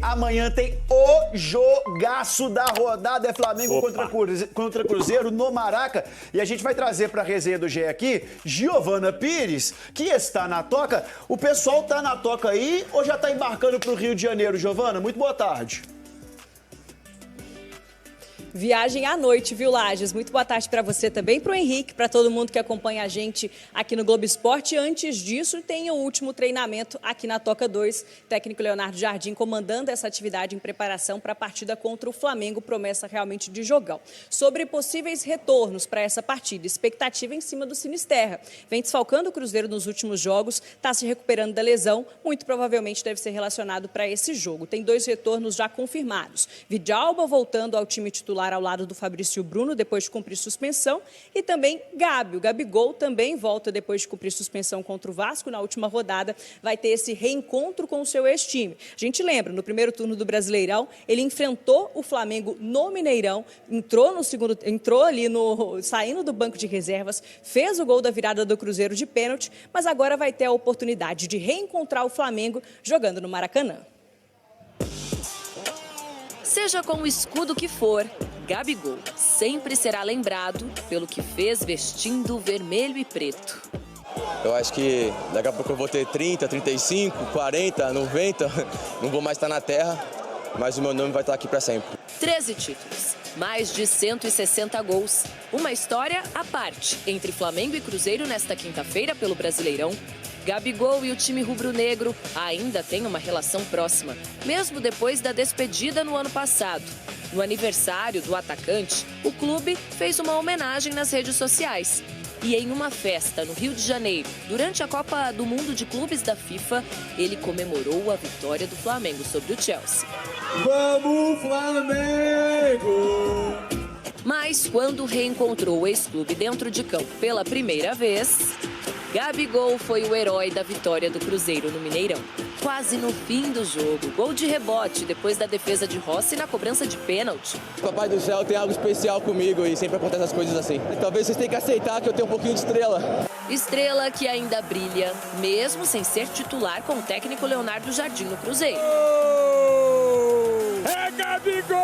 amanhã tem o jogaço da rodada, é Flamengo contra Cruzeiro no Maraca. E a gente vai trazer para a resenha do GE aqui, Giovana Pires, que está na toca. O pessoal tá na toca aí ou já tá embarcando pro Rio de Janeiro, Giovana? Muito boa tarde. Viagem à noite, viu, Lages? Muito boa tarde para você também, para o Henrique, para todo mundo que acompanha a gente aqui no Globo Esporte. Antes disso, tem o último treinamento aqui na Toca 2. Técnico Leonardo Jardim comandando essa atividade em preparação para a partida contra o Flamengo, promessa realmente de jogão. Sobre possíveis retornos para essa partida, expectativa em cima do Sinisterra. Vem desfalcando o Cruzeiro nos últimos jogos, está se recuperando da lesão, muito provavelmente deve ser relacionado para esse jogo. Tem 2 retornos já confirmados. Vidalba voltando ao time titular ao lado do Fabrício Bruno, depois de cumprir suspensão, e também o Gabigol também volta depois de cumprir suspensão contra o Vasco, na última rodada, vai ter esse reencontro com o seu ex-time. A gente lembra, no primeiro turno do Brasileirão, ele enfrentou o Flamengo no Mineirão, saindo do banco de reservas, fez o gol da virada do Cruzeiro de pênalti, mas agora vai ter a oportunidade de reencontrar o Flamengo jogando no Maracanã. Seja com o escudo que for, Gabigol sempre será lembrado pelo que fez vestindo vermelho e preto. Eu acho que daqui a pouco eu vou ter 30, 35, 40, 90, não vou mais estar na terra, mas o meu nome vai estar aqui para sempre. 13 títulos, mais de 160 gols, uma história à parte entre Flamengo e Cruzeiro nesta quinta-feira pelo Brasileirão. Gabigol e o time rubro-negro ainda têm uma relação próxima, mesmo depois da despedida no ano passado. No aniversário do atacante, o clube fez uma homenagem nas redes sociais. E em uma festa no Rio de Janeiro, durante a Copa do Mundo de Clubes da FIFA, ele comemorou a vitória do Flamengo sobre o Chelsea. Vamos, Flamengo! Mas quando reencontrou o ex-clube dentro de campo pela primeira vez, Gabigol foi o herói da vitória do Cruzeiro no Mineirão. Quase no fim do jogo, gol de rebote depois da defesa de Rossi na cobrança de pênalti. Papai do céu tem algo especial comigo e sempre acontecem as coisas assim. Talvez vocês tenham que aceitar que eu tenho um pouquinho de estrela. Estrela que ainda brilha, mesmo sem ser titular com o técnico Leonardo Jardim no Cruzeiro. É Gabigol!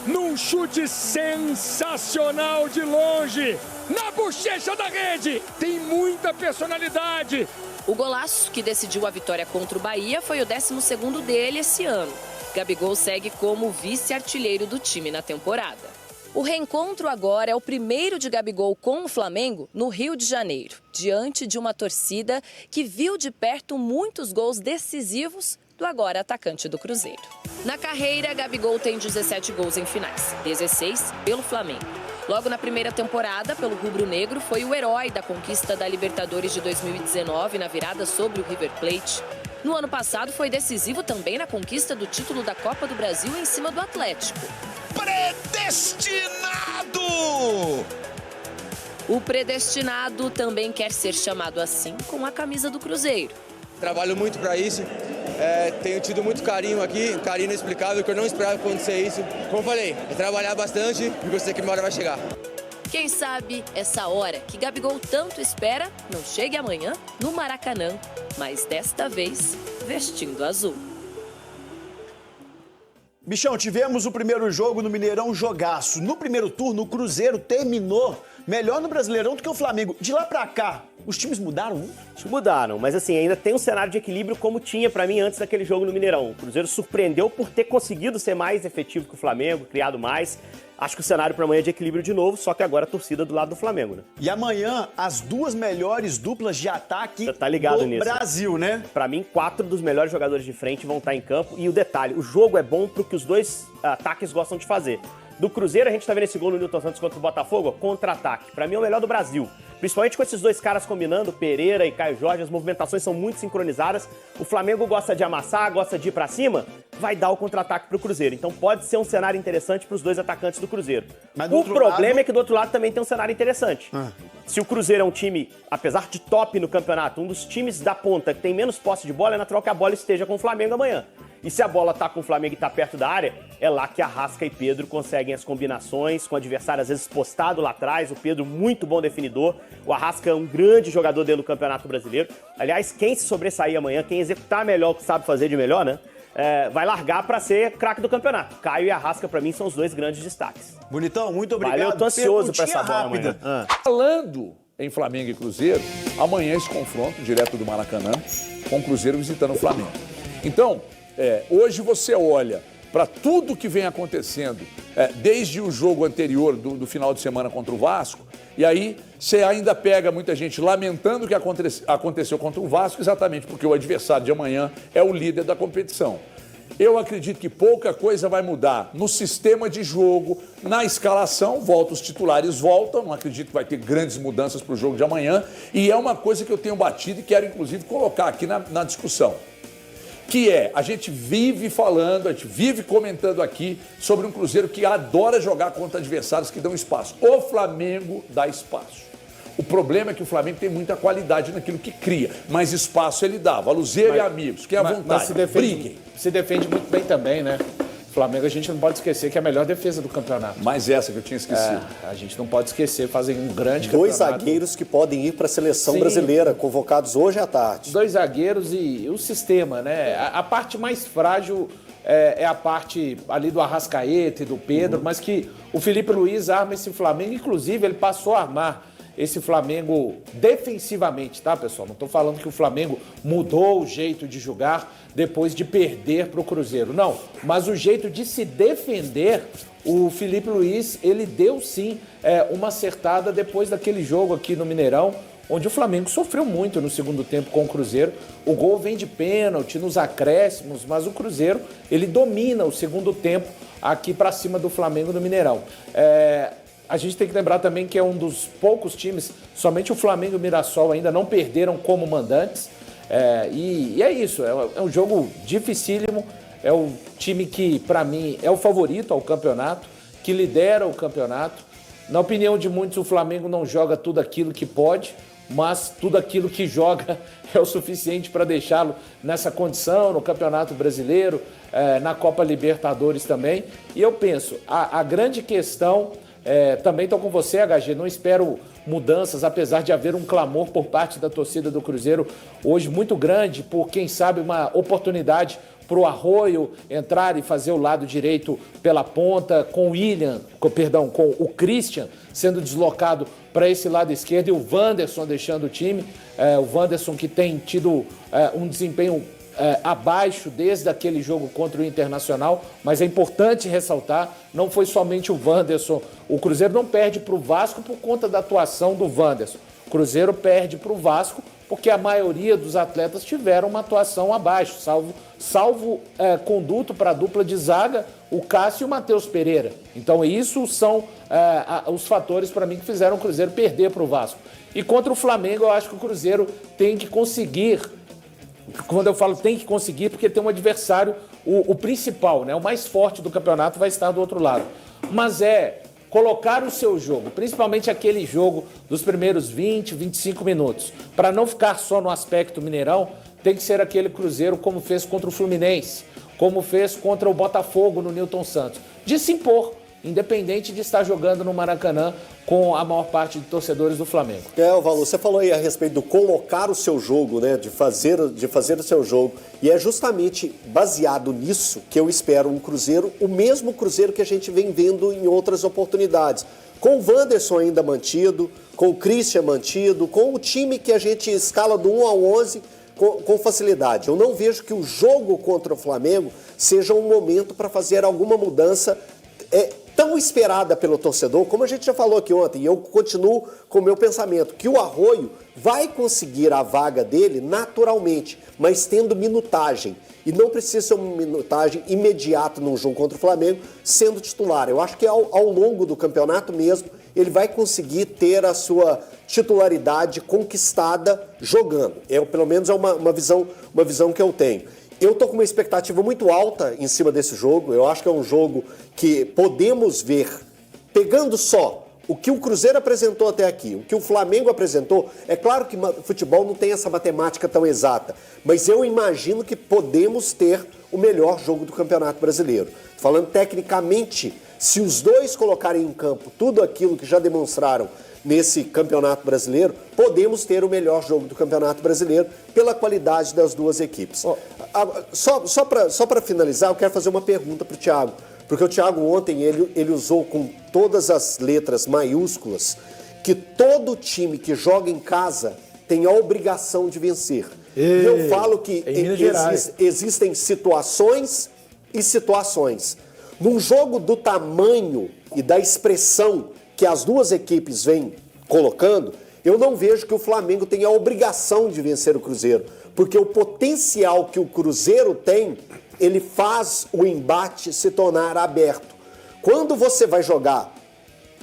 Num chute sensacional de longe, na bochecha da rede, tem muita personalidade. O golaço que decidiu a vitória contra o Bahia foi o 12º dele esse ano. Gabigol segue como vice-artilheiro do time na temporada. O reencontro agora é o primeiro de Gabigol com o Flamengo no Rio de Janeiro, diante de uma torcida que viu de perto muitos gols decisivos do agora atacante do Cruzeiro. Na carreira, Gabigol tem 17 gols em finais, 16 pelo Flamengo. Logo na primeira temporada, pelo rubro-negro, foi o herói da conquista da Libertadores de 2019 na virada sobre o River Plate. No ano passado, foi decisivo também na conquista do título da Copa do Brasil em cima do Atlético. Predestinado! O predestinado também quer ser chamado assim com a camisa do Cruzeiro. Trabalho muito para isso, tenho tido muito carinho aqui, um carinho inexplicável, que eu não esperava acontecer isso. Como eu falei, é trabalhar bastante e você que uma hora vai chegar. Quem sabe essa hora que Gabigol tanto espera não chegue amanhã no Maracanã, mas desta vez vestindo azul. Bichão, tivemos o primeiro jogo no Mineirão, jogaço. No primeiro turno, o Cruzeiro terminou melhor no Brasileirão do que o Flamengo. De lá pra cá, os times mudaram? Mudaram, mas assim, ainda tem um cenário de equilíbrio como tinha pra mim antes daquele jogo no Mineirão. O Cruzeiro surpreendeu por ter conseguido ser mais efetivo que o Flamengo, criado mais. Acho que o cenário para amanhã é de equilíbrio de novo, só que agora a torcida do lado do Flamengo, né? E amanhã, as 2 melhores duplas de ataque tá ligado do nisso. Brasil, né? Pra mim, 4 dos melhores jogadores de frente vão estar em campo. E o detalhe, o jogo é bom pro que os dois ataques gostam de fazer. Do Cruzeiro, a gente tá vendo esse gol no Nilton Santos contra o Botafogo, contra-ataque. Pra mim é o melhor do Brasil. Principalmente com esses dois caras combinando, Pereira e Caio Jorge, as movimentações são muito sincronizadas. O Flamengo gosta de amassar, gosta de ir pra cima, vai dar o contra-ataque pro Cruzeiro. Então pode ser um cenário interessante pros dois atacantes do Cruzeiro. Mas O problema é que do outro lado também tem um cenário interessante. Ah. Se o Cruzeiro é um time, apesar de top no campeonato, um dos times da ponta que tem menos posse de bola, é natural que a bola esteja com o Flamengo amanhã. E se a bola tá com o Flamengo e tá perto da área, é lá que Arrasca e Pedro conseguem as combinações, com o adversário às vezes postado lá atrás, o Pedro muito bom definidor, o Arrasca é um grande jogador dentro do Campeonato Brasileiro. Aliás, quem se sobressair amanhã, quem executar melhor o que sabe fazer de melhor, né? vai largar para ser craque do campeonato. Caio e Arrasca, para mim, são os dois grandes destaques. Bonitão, muito obrigado. Valeu, tô ansioso para essa bola rápida. amanhã. Falando em Flamengo e Cruzeiro, amanhã esse confronto direto do Maracanã com o Cruzeiro visitando o Flamengo. Então, hoje você olha para tudo que vem acontecendo, desde o jogo anterior do final de semana contra o Vasco, e aí você ainda pega muita gente lamentando o que aconteceu contra o Vasco, exatamente porque o adversário de amanhã é o líder da competição. Eu acredito que pouca coisa vai mudar no sistema de jogo, na escalação, os titulares voltam, não acredito que vai ter grandes mudanças para o jogo de amanhã, e é uma coisa que eu tenho batido e quero, inclusive, colocar aqui na discussão, que a gente vive falando, a gente vive comentando aqui sobre um Cruzeiro que adora jogar contra adversários que dão espaço. O Flamengo dá espaço. O problema é que o Flamengo tem muita qualidade naquilo que cria, mas espaço ele dá. Valuzeiro e amigos, que é à vontade, mas se defende muito bem também, né? O Flamengo, a gente não pode esquecer que é a melhor defesa do campeonato. Mais essa que eu tinha esquecido. A gente não pode esquecer, fazem um grande Dois campeonato. zagueiros que podem ir para a seleção Sim. brasileira, convocados hoje à tarde. 2 zagueiros e o sistema, né? A parte mais frágil é a parte ali do Arrascaeta e do Pedro, mas que o Felipe Luiz arma esse Flamengo, inclusive ele passou a armar esse Flamengo defensivamente, tá, pessoal? Não estou falando que o Flamengo mudou o jeito de jogar depois de perder para o Cruzeiro, não. Mas o jeito de se defender, o Felipe Luiz, ele deu sim uma acertada depois daquele jogo aqui no Mineirão, onde o Flamengo sofreu muito no segundo tempo com o Cruzeiro. O gol vem de pênalti, nos acréscimos, mas o Cruzeiro, ele domina o segundo tempo aqui para cima do Flamengo no Mineirão. A gente tem que lembrar também que é um dos poucos times, somente o Flamengo e o Mirassol ainda não perderam como mandantes. E é isso, é um jogo dificílimo, é o time que, para mim, é o favorito ao campeonato, que lidera o campeonato. Na opinião de muitos, o Flamengo não joga tudo aquilo que pode, mas tudo aquilo que joga é o suficiente para deixá-lo nessa condição, no Campeonato Brasileiro, na Copa Libertadores também. E eu penso, a grande questão... também estou com você, HG, não espero mudanças, apesar de haver um clamor por parte da torcida do Cruzeiro hoje muito grande, por quem sabe uma oportunidade para o Arroio entrar e fazer o lado direito pela ponta, com o Christian sendo deslocado para esse lado esquerdo e o Wanderson deixando o time, o Wanderson que tem tido um desempenho abaixo desde aquele jogo contra o Internacional, mas é importante ressaltar, não foi somente o Wanderson. O Cruzeiro não perde para o Vasco por conta da atuação do Wanderson. O Cruzeiro perde para o Vasco porque a maioria dos atletas tiveram uma atuação abaixo, salvo conduto para a dupla de zaga, o Cássio e o Matheus Pereira. Então isso são os fatores para mim que fizeram o Cruzeiro perder para o Vasco. E contra o Flamengo eu acho que o Cruzeiro tem que conseguir. Quando eu falo tem que conseguir, porque tem um adversário, o principal, né, o mais forte do campeonato vai estar do outro lado. Mas colocar o seu jogo, principalmente aquele jogo dos primeiros 20, 25 minutos, para não ficar só no aspecto Mineirão, tem que ser aquele Cruzeiro como fez contra o Fluminense, como fez contra o Botafogo no Newton Santos, de se impor, independente de estar jogando no Maracanã com a maior parte de torcedores do Flamengo. Valor, você falou aí a respeito do colocar o seu jogo, né, de fazer o seu jogo, e é justamente baseado nisso que eu espero um Cruzeiro, o mesmo Cruzeiro que a gente vem vendo em outras oportunidades, com o Wanderson ainda mantido, com o Christian mantido, com o time que a gente escala do 1 ao 11 com facilidade. Eu não vejo que o jogo contra o Flamengo seja um momento para fazer alguma mudança tão esperada pelo torcedor, como a gente já falou aqui ontem, e eu continuo com o meu pensamento, que o Arroio vai conseguir a vaga dele naturalmente, mas tendo minutagem. E não precisa ser uma minutagem imediata num jogo contra o Flamengo, sendo titular. Eu acho que ao longo do campeonato mesmo, ele vai conseguir ter a sua titularidade conquistada jogando. Pelo menos é uma visão que eu tenho. Eu estou com uma expectativa muito alta em cima desse jogo. Eu acho que é um jogo que podemos ver, pegando só o que o Cruzeiro apresentou até aqui, o que o Flamengo apresentou. É claro que o futebol não tem essa matemática tão exata, mas eu imagino que podemos ter o melhor jogo do Campeonato Brasileiro. Falando tecnicamente, Se os dois colocarem em campo tudo aquilo que já demonstraram nesse Campeonato Brasileiro, podemos ter o melhor jogo do Campeonato Brasileiro pela qualidade das duas equipes. Só para finalizar, eu quero fazer uma pergunta para o Thiago, porque o Thiago ontem ele usou com todas as letras maiúsculas que todo time que joga em casa tem a obrigação de vencer. E eu falo que existem situações e situações. Num jogo do tamanho e da expressão que as duas equipes vêm colocando, eu não vejo que o Flamengo tenha a obrigação de vencer o Cruzeiro, porque o potencial que o Cruzeiro tem, ele faz o embate se tornar aberto. Quando você vai jogar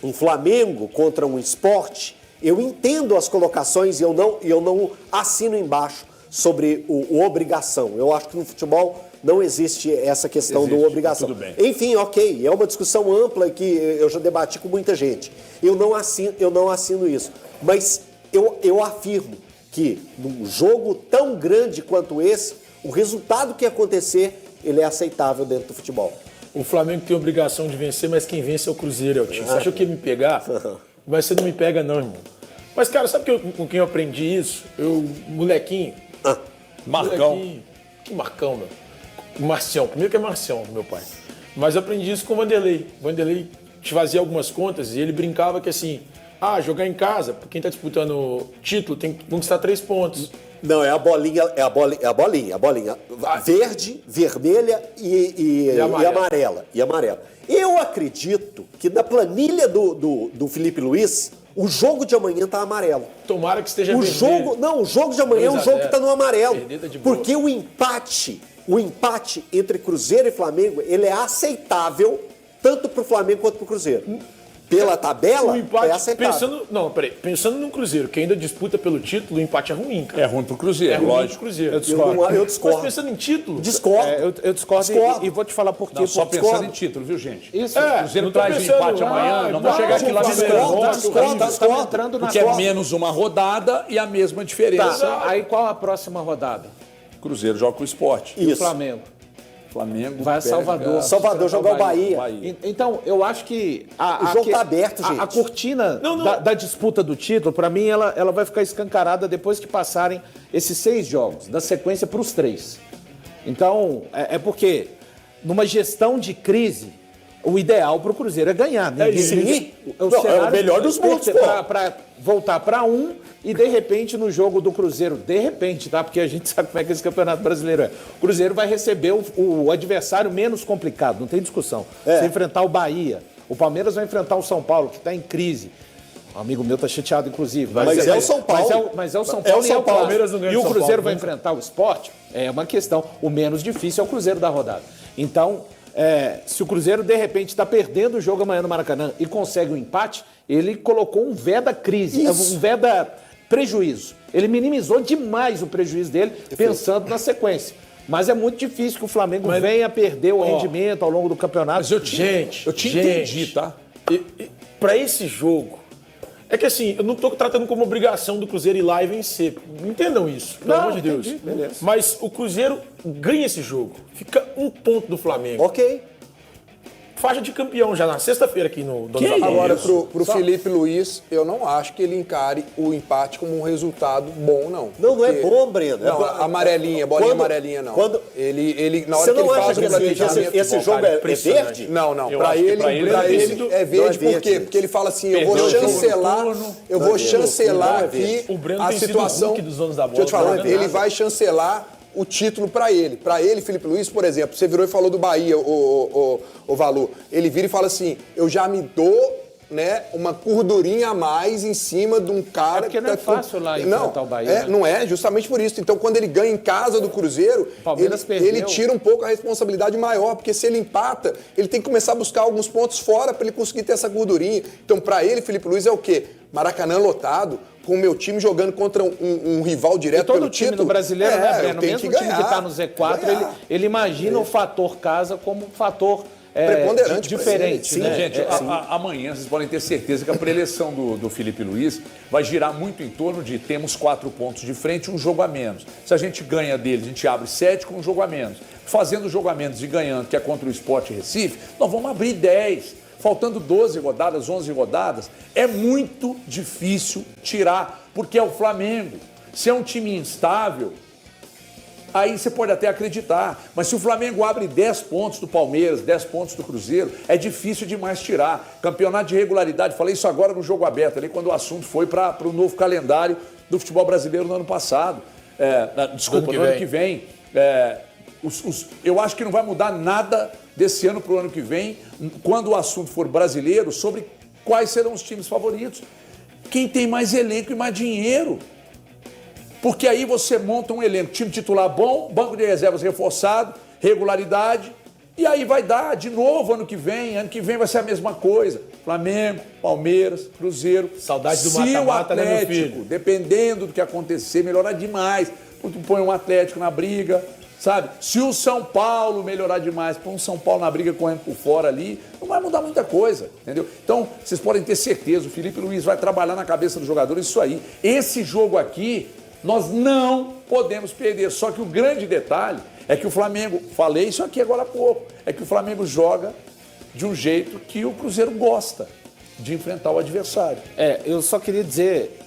um Flamengo contra um Sport, eu entendo as colocações e eu não assino embaixo sobre o obrigação. Eu acho que no futebol não existe essa questão do obrigação. Tudo bem. Enfim, ok, é uma discussão ampla que eu já debati com muita gente. Eu não assino isso. Mas eu afirmo que num jogo tão grande quanto esse, o resultado que acontecer, ele é aceitável dentro do futebol. O Flamengo tem a obrigação de vencer, mas quem vence é o Cruzeiro, Eltinho. Você achou que ia me pegar? Mas você não me pega não, irmão. Mas, cara, sabe com quem eu aprendi isso? Molequinho. Marcão. Molequinho. Que Marcão, meu? Marcião. Primeiro que é Marcião, meu pai. Mas eu aprendi isso com o Vanderlei. O Vanderlei fazia algumas contas e ele brincava que assim, jogar em casa, quem tá disputando título tem que conquistar 3 pontos. Não, é a bolinha. Verde, vermelha e amarela. Eu acredito que na planilha do Felipe Luiz, o jogo de amanhã tá amarelo. Tomara que esteja o vermelho. jogo de amanhã é um jogo que tá no amarelo. Perdida de boa. Porque o empate entre Cruzeiro e Flamengo, ele é aceitável tanto pro Flamengo quanto pro Cruzeiro. Pela tabela, o empate, é aceitável. Pensando no Cruzeiro, que ainda disputa pelo título, o empate é ruim, cara. É ruim pro Cruzeiro, É ruim lógico. pro Cruzeiro. Eu discordo. Mas pensando em título... Discordo. Eu discordo. E vou te falar por quê. Não, só Discordo. pensando em título, viu, gente? Isso. O Cruzeiro não tô traz o pensando, empate amanhã, não vou chegar aqui lá Discordo. Entrando na porque é menos uma rodada e a mesma diferença. Tá. Aí qual a próxima rodada? Cruzeiro joga com o Sport. E o Isso. Flamengo? Flamengo Vai a Salvador. Salvador jogar o Bahia. Então, eu acho que... O jogo tá aberto, gente. A cortina da disputa do título, para mim, ela vai ficar escancarada depois que passarem esses 6 jogos, da sequência para os 3. Então, é porque numa gestão de crise, o ideal para o Cruzeiro é ganhar. É o melhor dos mundos, para voltar para e, de repente, no jogo do Cruzeiro, de repente, tá? Porque a gente sabe como é que esse Campeonato Brasileiro é. O Cruzeiro vai receber o adversário menos complicado, não tem discussão. Se enfrentar o Bahia, o Palmeiras vai enfrentar o São Paulo, que está em crise. Um amigo meu tá chateado, inclusive. Mas é o São Paulo. Mas é o São Paulo São Paulo. Palmeiras não ganha E o São Cruzeiro Paulo, vai enfrentar o Sport, é uma questão. O menos difícil é o Cruzeiro da rodada. Então, se o Cruzeiro, de repente, está perdendo o jogo amanhã no Maracanã e consegue um empate, ele colocou um vé da crise, um vé da prejuízo. Ele minimizou demais o prejuízo dele, pensando na sequência. Mas é muito difícil que o Flamengo venha perder o rendimento ao longo do campeonato. Mas eu te entendi, tá? Para esse jogo, é que assim, eu não tô tratando como obrigação do Cruzeiro ir lá e vencer. Entendam isso, pelo amor de Deus. Beleza. Mas o Cruzeiro ganha esse jogo. Fica 1 ponto do Flamengo. Ok. Faixa de campeão já na sexta-feira aqui no Donos da Bola. Agora, pro Felipe Luiz, eu não acho que ele encare o empate como um resultado bom, não. Não é bom, Breno. Não, amarelinha, bolinha amarelinha, não. Ele, na hora que ele faz o planejamento... Esse jogo é verde? Não. Pra ele é verde, por quê? Porque ele fala assim, eu vou chancelar aqui a situação... Dos Donos da Bola. Deixa eu te falar, ele vai chancelar o título para ele. Para ele, Felipe Luiz, por exemplo, você virou e falou do Bahia, o Valu. Ele vira e fala assim, eu já me dou, né, uma gordurinha a mais em cima de um cara... porque não é fácil lá enfrentar o Bahia. Não é, justamente por isso. Então, quando ele ganha em casa do Cruzeiro, ele tira um pouco a responsabilidade maior, porque se ele empata, ele tem que começar a buscar alguns pontos fora para ele conseguir ter essa gordurinha. Então, para ele, Felipe Luiz, é o quê? Maracanã lotado, com o meu time jogando contra um rival direto pelo título. Todo time do brasileiro, né, Breno? Mesmo que o time que está no Z4, ele imagina o fator casa como um fator preponderante, diferente. Né? Gente, amanhã vocês podem ter certeza que a preleção do Felipe Luiz vai girar muito em torno de temos 4 pontos de frente e um jogo a menos. Se a gente ganha deles, a gente abre 7 com um jogo a menos. Fazendo o jogo a menos e ganhando, que é contra o Sport Recife, nós vamos abrir 10. faltando 12 rodadas, 11 rodadas, é muito difícil tirar, porque é o Flamengo. Se é um time instável, aí você pode até acreditar. Mas se o Flamengo abre 10 pontos do Palmeiras, 10 pontos do Cruzeiro, é difícil demais tirar. Campeonato de regularidade, falei isso agora no Jogo Aberto, ali quando o assunto foi para o novo calendário do futebol brasileiro no ano passado. No ano que vem. Eu acho que não vai mudar nada desse ano para o ano que vem, quando o assunto for brasileiro, sobre quais serão os times favoritos. Quem tem mais elenco e mais dinheiro. Porque aí você monta um elenco, time titular bom, banco de reservas reforçado, regularidade, e aí vai dar de novo ano que vem vai ser a mesma coisa. Flamengo, Palmeiras, Cruzeiro. Saudade do Se mata-mata, o né, meu Atlético, filho? dependendo do que acontecer, melhorar demais, porque põe um Atlético na briga, sabe? Se o São Paulo melhorar demais, põe um São Paulo na briga correndo por fora ali, não vai mudar muita coisa, entendeu? Então, vocês podem ter certeza, o Felipe Luiz vai trabalhar na cabeça dos jogadores isso aí. Esse jogo aqui, nós não podemos perder. Só que o grande detalhe é que o Flamengo, falei isso aqui agora há pouco, é que o Flamengo joga de um jeito que o Cruzeiro gosta de enfrentar o adversário. Eu só queria dizer,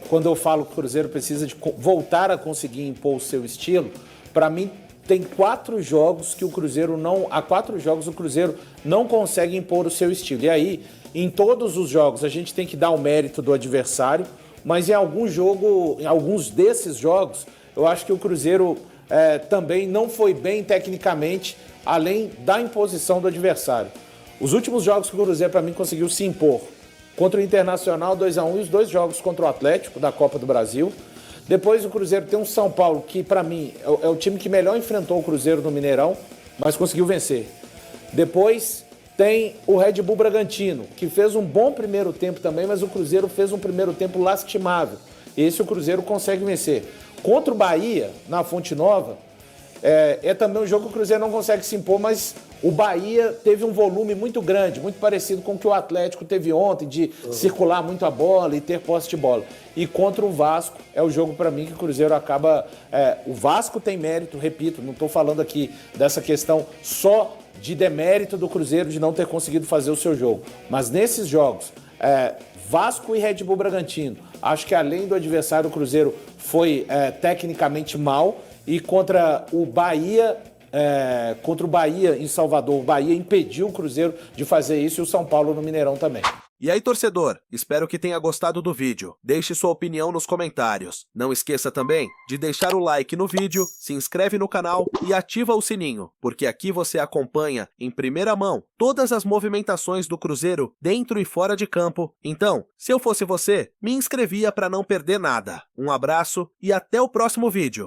quando eu falo que o Cruzeiro precisa de voltar a conseguir impor o seu estilo, para mim tem 4 jogos que o Cruzeiro não... Há 4 jogos o Cruzeiro não consegue impor o seu estilo. E aí, em todos os jogos, a gente tem que dar o mérito do adversário, mas em alguns desses jogos, eu acho que o Cruzeiro também não foi bem tecnicamente, além da imposição do adversário. Os últimos jogos que o Cruzeiro, para mim, conseguiu se impor. Contra o Internacional, 2-1, e os 2 jogos contra o Atlético, da Copa do Brasil. Depois o Cruzeiro tem um São Paulo, que para mim é o time que melhor enfrentou o Cruzeiro no Mineirão, mas conseguiu vencer. Depois tem o Red Bull Bragantino, que fez um bom primeiro tempo também, mas o Cruzeiro fez um primeiro tempo lastimável. Esse o Cruzeiro consegue vencer. Contra o Bahia, na Fonte Nova, é também um jogo que o Cruzeiro não consegue se impor, mas o Bahia teve um volume muito grande, muito parecido com o que o Atlético teve ontem, de circular muito a bola e ter posse de bola. E contra o Vasco, é o jogo para mim que o Cruzeiro acaba... o Vasco tem mérito, repito, não estou falando aqui dessa questão só de demérito do Cruzeiro de não ter conseguido fazer o seu jogo. Mas nesses jogos, Vasco e Red Bull Bragantino, acho que além do adversário, o Cruzeiro foi tecnicamente mal. E contra o Bahia em Salvador, o Bahia impediu o Cruzeiro de fazer isso e o São Paulo no Mineirão também. E aí, torcedor, espero que tenha gostado do vídeo. Deixe sua opinião nos comentários. Não esqueça também de deixar o like no vídeo, se inscreve no canal e ativa o sininho, porque aqui você acompanha em primeira mão todas as movimentações do Cruzeiro dentro e fora de campo. Então, se eu fosse você, me inscrevia para não perder nada. Um abraço e até o próximo vídeo.